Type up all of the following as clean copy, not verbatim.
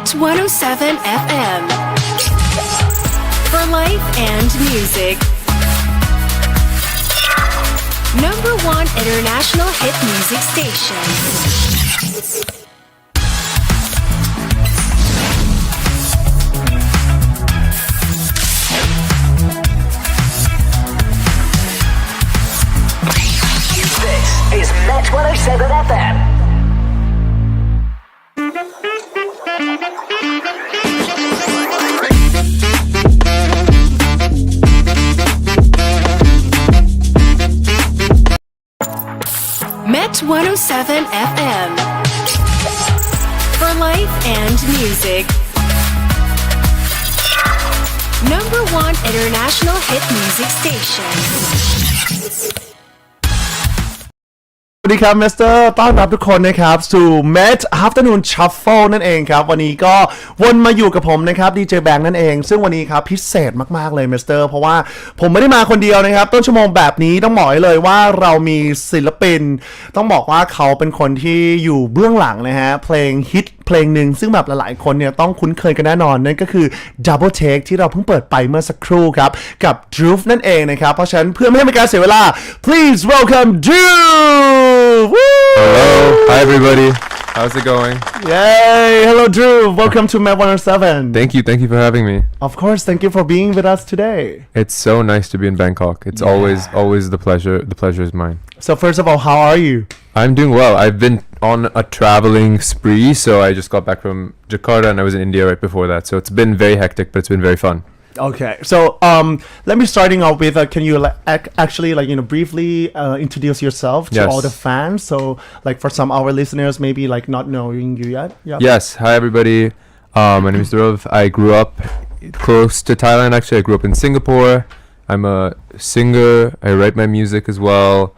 MET 107 FM for life and music. Number one international hit music station. This is MET 107 FM. MET 107 FM for life and music. Number one international hit music station. สวัสดีครับเมสเตอร์ต้อนรับทุกคนนะครับสู่ MET Afternoon Shuffle นั่นเองครับวันนี้ก็วนมาอยู่กับผมนะครับดีเจแบงค์นั่นเองซึ่งวันนี้ครับพิเศษมากๆเลยเมสเตอร์เพราะว่าผมไม่ได้มาคนเดียวนะครับต้นชั่วโมงแบบนี้ต้องบอกเลยว่าเรามีศิลปินต้องบอกว่าเขาเป็นคนที่อยู่เบื้องหลังนะฮะเพลงฮิตเพลงหนึ่งซึ่งแบบหลายๆคนเนี่ยต้องคุ้นเคยกันแน่นอนนั่นก็คือ Double Take ที่เราเพิ่งเปิดไปเมื่อสักครู่ครับกับ DHRUV นั่นเองนะครับเพราะฉะนั้นเพื่อไม่ให้เป็นการเสียเวลา please welcome DHRUV Hello, hi everybody. How's it going? Yay! Hello, DHRUV. Welcome to MET 107. Thank you for having me. Of course, thank you for being with us today. It's so nice to be in Bangkok. It's always the pleasure. The pleasure is mine. So first of all, how are you? I'm doing well. I've been on a traveling spree, so I just got back from Jakarta and I was in India right before that. So it's been very hectic, but it's been very fun. Okay, so let me starting off with can you actually briefly introduce yourself to all the fans? So like for some of our listeners maybe like not knowing you yet. Yeah. Yes. Hi everybody. My name is DHRUV. I grew up close to Thailand. Actually, I grew up in Singapore. I'm a singer. I write my music as well.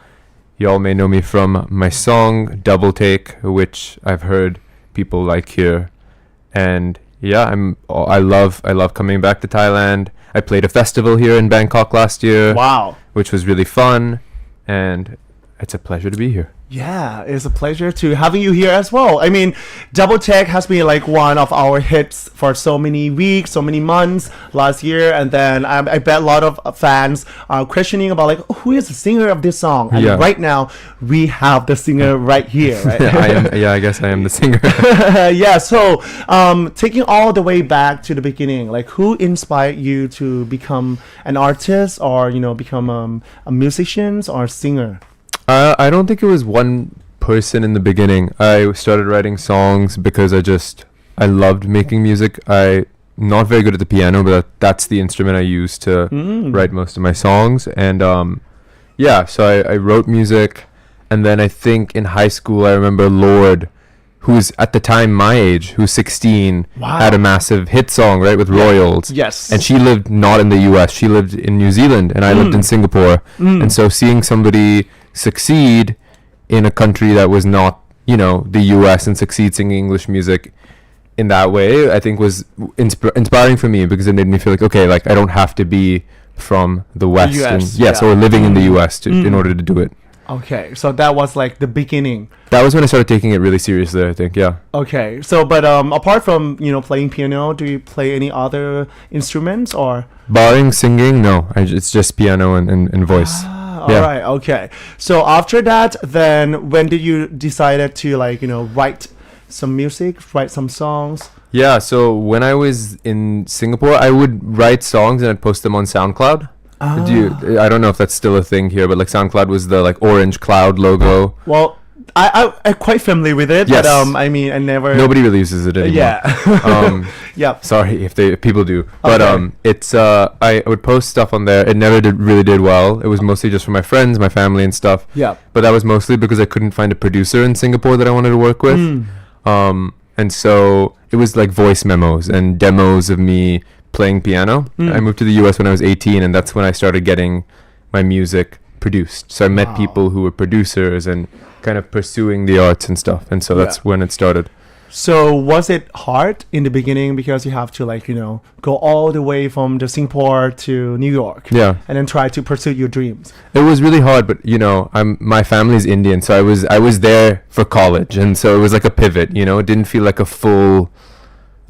Y'all may know me from my song Double Take, which I've heard people like here, and yeah, I love coming back to Thailand. I played a festival here in Bangkok last year. Wow. Which was really fun, and it's a pleasure to be here. Yeah, it's a pleasure to having you here as well. I mean, Double Take has been like one of our hits for so many weeks, so many months last year, and then I bet a lot of fans are questioning about like who is the singer of this song. And right now we have the singer right here. Right? I guess I am the singer. Yeah. So taking all the way back to the beginning, like who inspired you to become an artist or become a musician or singer? I don't think it was one person in the beginning. I started writing songs because I loved making music. I'm not very good at the piano, but that's the instrument I use to write most of my songs. And so I wrote music. And then I think in high school, I remember Lorde, who's at the time my age, who's 16, had a massive hit song, right, with Royals. Yes. And she lived not in the US. She lived in New Zealand, and I lived in Singapore. And so seeing somebody succeed in a country that was not, the US and succeed singing English music in that way, I think was inspiring for me because it made me feel like, okay, like I don't have to be from the West or living in the US in order to do it. Okay, so that was like the beginning. That was when I started taking it really seriously, I think, yeah. Okay, so but apart from, playing piano, do you play any other instruments or? Barring singing, no. It's just piano and voice. All right, okay. So after that, then when did you decided to write some music, write some songs? Yeah, so when I was in Singapore, I would write songs and I'd post them on SoundCloud. I don't know if that's still a thing here, but like SoundCloud was the like orange cloud logo. Well, I'm quite familiar with it, yes. But I mean, I never. Nobody really uses it anymore. Yeah. Yeah. Sorry if people do, but it's I would post stuff on there. It never really did well. It was mostly just for my friends, my family, and stuff. Yeah. But that was mostly because I couldn't find a producer in Singapore that I wanted to work with. And so it was like voice memos and demos of me playing piano. I moved to the US when I was 18, and that's when I started getting my music produced. So I met people who were producers and kind of pursuing the arts and stuff, and so that's when it started. So was it hard in the beginning because you have to go all the way from the Singapore to New York, and then try to pursue your dreams? It was really hard, but my family's Indian, so I was there for college, and so it was like a pivot. It didn't feel like a full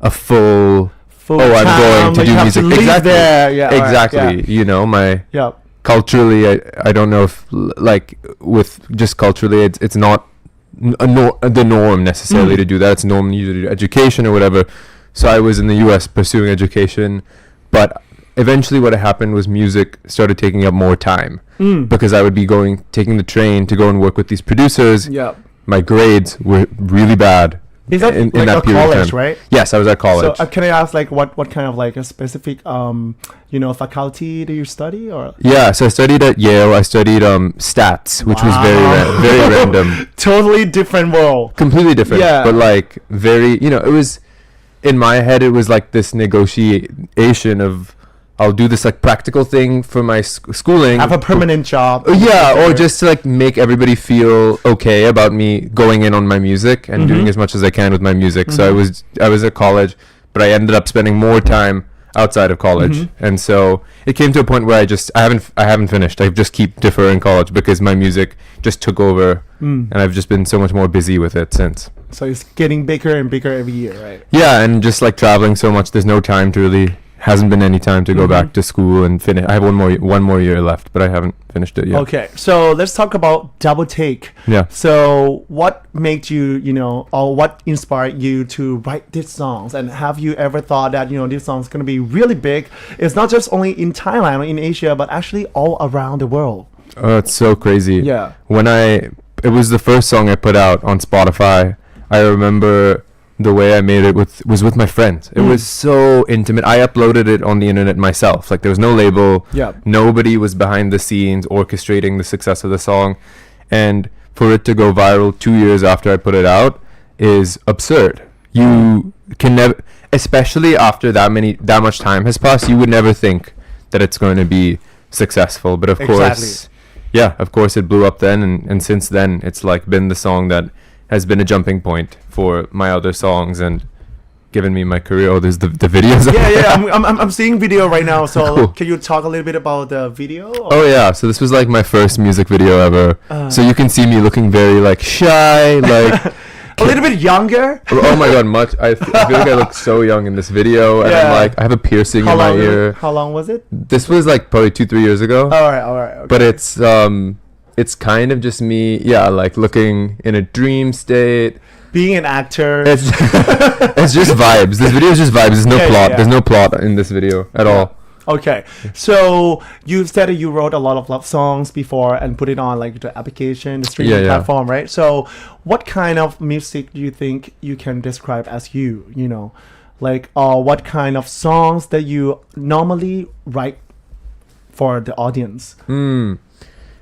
a full Full I'm time, going to like do you have music. to live Exactly. there. Yeah, alright, Exactly. You know, my yeah. culturally, I don't know if like with just culturally, it's not the norm necessarily to do that. It's norm usually to do education or whatever. So I was in the U.S. pursuing education, but eventually what happened was music started taking up more time because I would be taking the train to go and work with these producers. Yeah. My grades were really bad. Is that in like that a period of college, time. right? Yes, I was at college. So can I ask like what kind of like a specific faculty do you study or? Yeah, so I studied at Yale. I studied stats, which was very random. Totally different world. Completely different. Yeah. But like very, it was in my head. It was like this negotiation of I'll do this like practical thing for my schooling. Have a permanent job. Yeah, or just to like make everybody feel okay about me going in on my music and doing as much as I can with my music. So I was at college, but I ended up spending more time outside of college, and so it came to a point where I haven't finished. I just keep deferring college because my music just took over, and I've just been so much more busy with it since. So it's getting bigger and bigger every year, right? Yeah, and just like traveling so much, there's no time to really. Hasn't been any time to go back to school and finish. I have one more year left, but I haven't finished it yet. Okay, so let's talk about Double Take. Yeah. So what made you, or what inspired you to write these songs? And have you ever thought that, this song's going to be really big? It's not just only in Thailand or in Asia, but actually all around the world. Oh, it's so crazy. Yeah. It was the first song I put out on Spotify. I remember the way I made it was with my friends. It was so intimate. I uploaded it on the internet myself. Like there was no label. Yeah. Nobody was behind the scenes orchestrating the success of the song. And for it to go viral 2 years after I put it out is absurd. You can never, especially after that much time has passed, you would never think that it's going to be successful. But of course, yeah, of course it blew up then. And since then it's like been the song that has been a jumping point for my other songs and given me my career. Oh, there's the videos. I'm seeing video right now. So Cool. Can you talk a little bit about the video? Oh yeah, so this was like my first music video ever. So you can see me looking very like shy, like a little bit younger. oh my god, I feel like I look so young in this video, and I'm like I have a piercing in my ear. How long was it? This was like probably 2-3 years ago. All right. Okay. But it's kind of just me, like looking in a dream state. Being an actor. It's just vibes. This video is just vibes. There's no plot. Yeah. There's no plot in this video at all. Okay, so you said that you wrote a lot of love songs before and put it on like the application, the streaming platform, right? So what kind of music do you think you can describe as like what kind of songs that you normally write for the audience?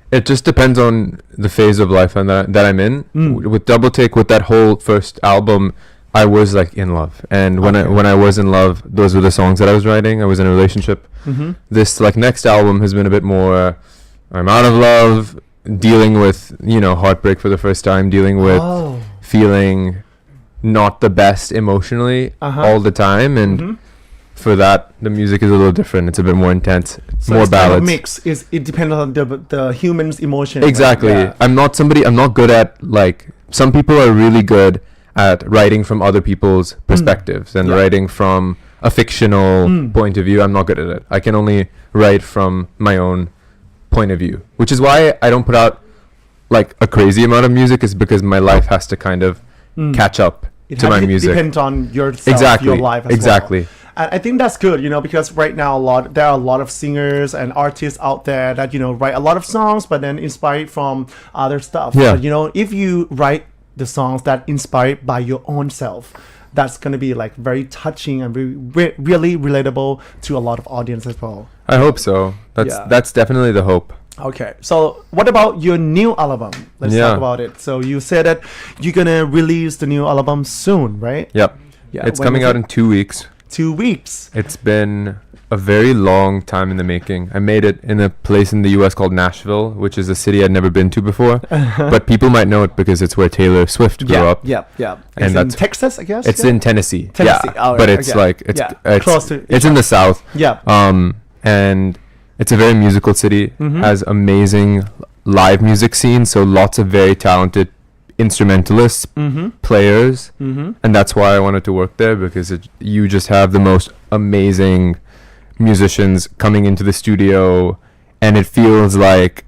It just depends on the phase of life and that I'm in. With Double Take, with that whole first album, I was like in love, and when I was in love, those were the songs that I was writing. I was in a relationship. This like next album has been a bit more. I'm out of love, dealing with heartbreak for the first time, dealing with feeling not the best emotionally all the time, and for that the music is a little different. It's a bit more intense, So more it's kind of ballads. a mix. It depends on the human's emotion. Exactly. Right? I'm not good at like some people are really good at writing from other people's perspectives and writing from a fictional point of view. I'm not good at it. I can only write from my own point of view, which is why I don't put out like a crazy amount of music, is because my life has to kind of catch up to my music. It depends on yourself, Exactly. your life as Exactly. well. And I think that's good, because right now there are a lot of singers and artists out there that write a lot of songs, but then inspired from other stuff. Yeah. But, if you write the songs that inspired by your own self, that's gonna be like very touching and really relatable to a lot of audience as well. I hope so. That's definitely the hope. Okay, so what about your new album? Let's talk about it. So you said that you're gonna release the new album soon, right? Yep. Yeah. It's When coming is out it? in 2 weeks. 2 weeks. It's been a very long time in the making. I made it in a place in the US called Nashville, which is a city I'd never been to before. But people might know it because it's where Taylor Swift grew up. Yeah. And It's in that's- Texas, I guess. It's in Tennessee. Tennessee. Yeah. Oh, but right, it's okay. like it's Close to. it's in the South. Yeah. And it's a very musical city. Has amazing live music scene. So lots of very talented instrumentalists, players, and that's why I wanted to work there because you just have the most amazing musicians coming into the studio, and it feels like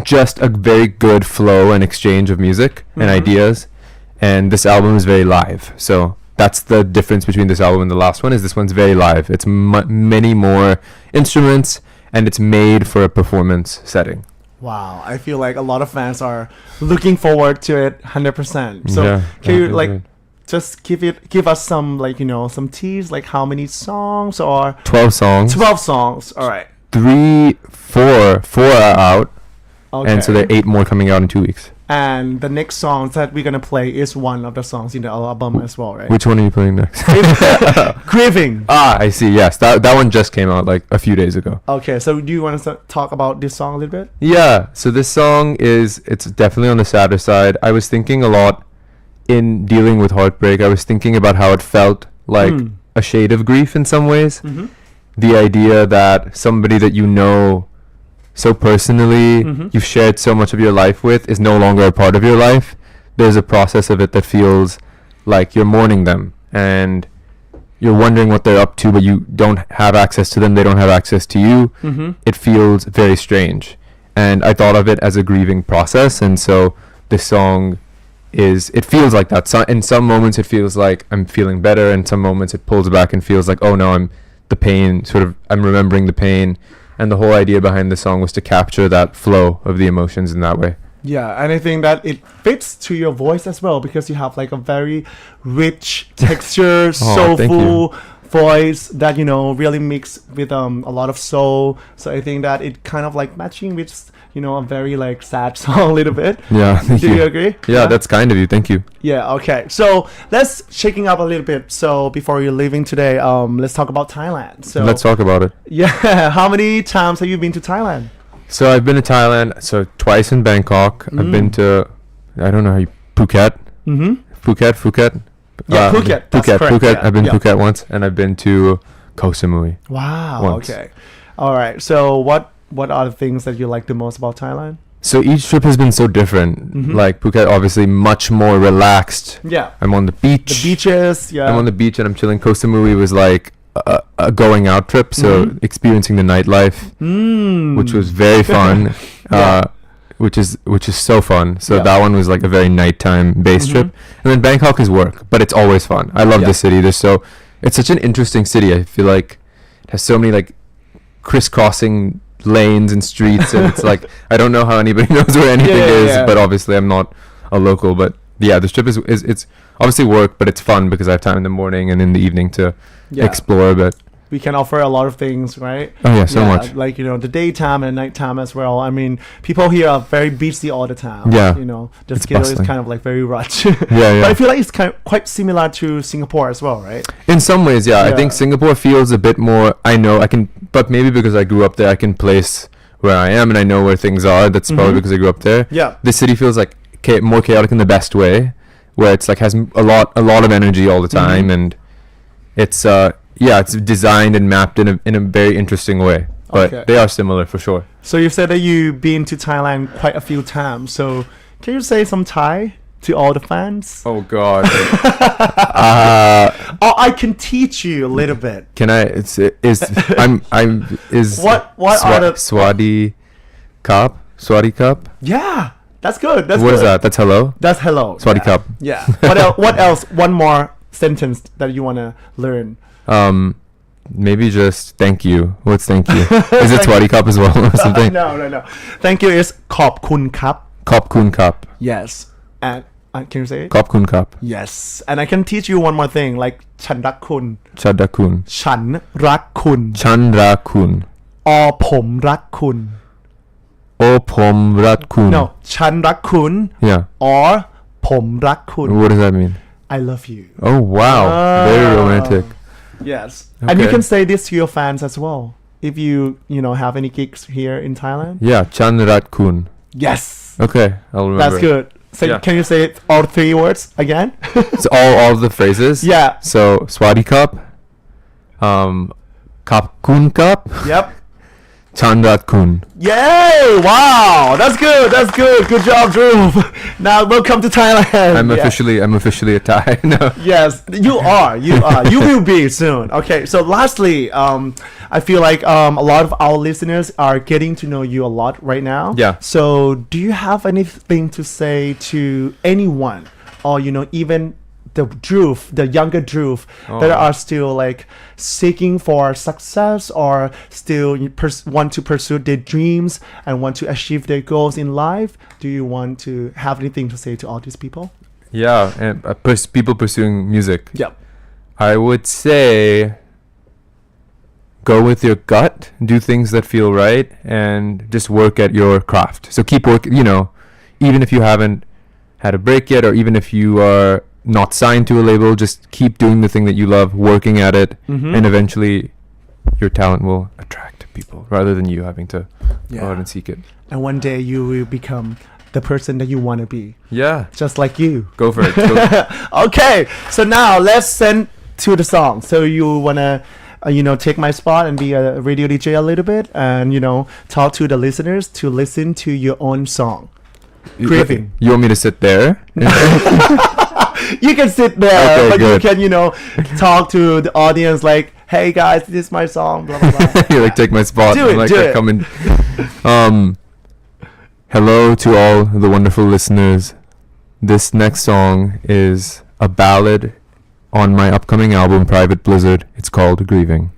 just a very good flow and exchange of music and ideas. And this album is very live, so that's the difference between this album and the last one. Is this one's very live. It's many more instruments, and it's made for a performance setting. Wow, I feel like a lot of fans are looking forward to it 100%. So Yeah, can you yeah, like yeah. just give us some like some tease, like how many songs or 12 songs. 12 songs. All right. 4 are out, Okay. and so there are 8 more coming out in 2 weeks. And the next songs that we're gonna play is one of the songs in the album as well, right? Which one are you playing next? Grieving. I see. Yes, that one just came out like a few days ago. Okay, so do you want to talk about this song a little bit? Yeah. So this song it's definitely on the sadder side. I was thinking a lot in dealing with heartbreak. I was thinking about how it felt like a shade of grief in some ways. The idea that somebody that you know so personally, you've shared so much of your life with, is no longer a part of your life. There's a process of it that feels like you're mourning them and you're wondering what they're up to, but you don't have access to them. They don't have access to you. It feels very strange. And I thought of it as a grieving process. And so this song it feels like that. So in some moments it feels like I'm feeling better. In some moments it pulls back and feels like, oh no, I'm remembering the pain. And the whole idea behind the song was to capture that flow of the emotions in that way. Yeah, and I think that it fits to your voice as well because you have like a very rich texture, soulful voice that really mixed with a lot of soul. So I think that it kind of like matching with a very like sad song a little bit. Yeah, thank Do you agree? Yeah, that's kind of you. Thank you. Yeah, okay. So let's shaking up a little bit. So before you're leaving today, let's talk about Thailand. So Let's talk about it. yeah, how many times have you been to Thailand? So I've been to Thailand, twice in Bangkok. I've been to, I don't know how you, Phuket? Phuket? Yeah, Phuket. That's Phuket. correct. Yeah, I've been yeah. Phuket once, and I've been to Koh Samui. Wow. Once. Okay. All right. So what are the things that you like the most about Thailand? So each trip has been so different. Like Phuket, obviously much more relaxed. Yeah. I'm on the beach. The beaches. Yeah. I'm on the beach and I'm chilling. Koh Samui was like a going out trip, so experiencing the nightlife, which was very fun. Which is so fun. So that one was like a very nighttime based trip. And then Bangkok is work, but it's always fun. I love this city. It's such an interesting city. I feel like it has so many like crisscrossing lanes and streets, and it's like I don't know how anybody knows where anything is, but obviously I'm not a local. But yeah, this trip is it's obviously work, but it's fun because I have time in the morning and in the evening to explore a bit. We can offer a lot of things, right? Oh yeah, so much. Like the daytime and nighttime as well. I mean, people here are very busy all the time. Yeah, the it's schedule is bustling. kind of like very rushed. Yeah. But I feel like it's quite similar to Singapore as well, right? In some ways, yeah. I think Singapore feels a bit more. But maybe because I grew up there, I can place where I am and I know where things are. That's probably because I grew up there. Yeah. This city feels like more chaotic in the best way, where it's like has a lot of energy all the time, and it's it's designed and mapped in a very interesting way. But they are similar for sure. So you said that you've been to Thailand quite a few times. So can you say some Thai to all the fans? Oh God. I can teach you a little bit. Can I? What are the Swadi Cup? Swadi Cup? Yeah, that's good. That's what good. is that? That's hello. That's hello. Swadi Cup. Yeah. What else? One more sentence that you wanna learn. Maybe just thank you. What's thank you? Is it Swadi Cup as well or something? No. Thank you is ขอบคุณครับ ขอบคุณครับ Yes. And can you say it? ขอบคุณครับ Yes. And I can teach you one more thing like ฉันรักคุณ ชัดรักคุณ ฉันรักคุณ ฉันรักคุณ ผมรักคุณ โอผมรักคุณ No ฉันรักคุณ Yeah. or ผมรักคุณ What does that mean? I love you. Oh wow. Very romantic. Yes. And you Okay. can say this to your fans as well. If you have any gigs here in Thailand. Yeah. ฉันรักคุณ Yes. Okay. I'll remember. That's good. So Yeah. can you say it all 3 words again? It's all of the phrases. Yeah. So Swadi Cup. ขอบคุณครับ Yep. Chandat Kun. Yay! Wow, that's good. That's good. Good job, Drew. Now welcome to Thailand. I'm officially a Thai. No. Yes, you are. You are. You will be soon. Okay. So lastly, I feel like a lot of our listeners are getting to know you a lot right now. Yeah. So do you have anything to say to anyone, or even the DHRUV, the younger DHRUV that are still like seeking for success or still want to pursue their dreams and want to achieve their goals in life? Do you want to have anything to say to all these people? Yeah, and people pursuing music. Yep. I would say go with your gut, do things that feel right, and just work at your craft. So keep working, even if you haven't had a break yet, or even if you are not signed to a label, just keep doing the thing that you love, working at it, and eventually your talent will attract people rather than you having to go out and seek it. And one day you will become the person that you want to be. Yeah. Just like you. Go for it. Okay, so now let's send to the song. So you want to take my spot and be a radio DJ a little bit and talk to the listeners to listen to your own song. Grieving. You want me to sit there? You can sit there, Okay, but good. you can talk to the audience like, hey guys, this is my song, blah blah blah. You like take my spot. Do it, I'm like, do I it. come in. Hello to all the wonderful listeners. This next song is a ballad on my upcoming album Private Blizzard. It's called Grieving.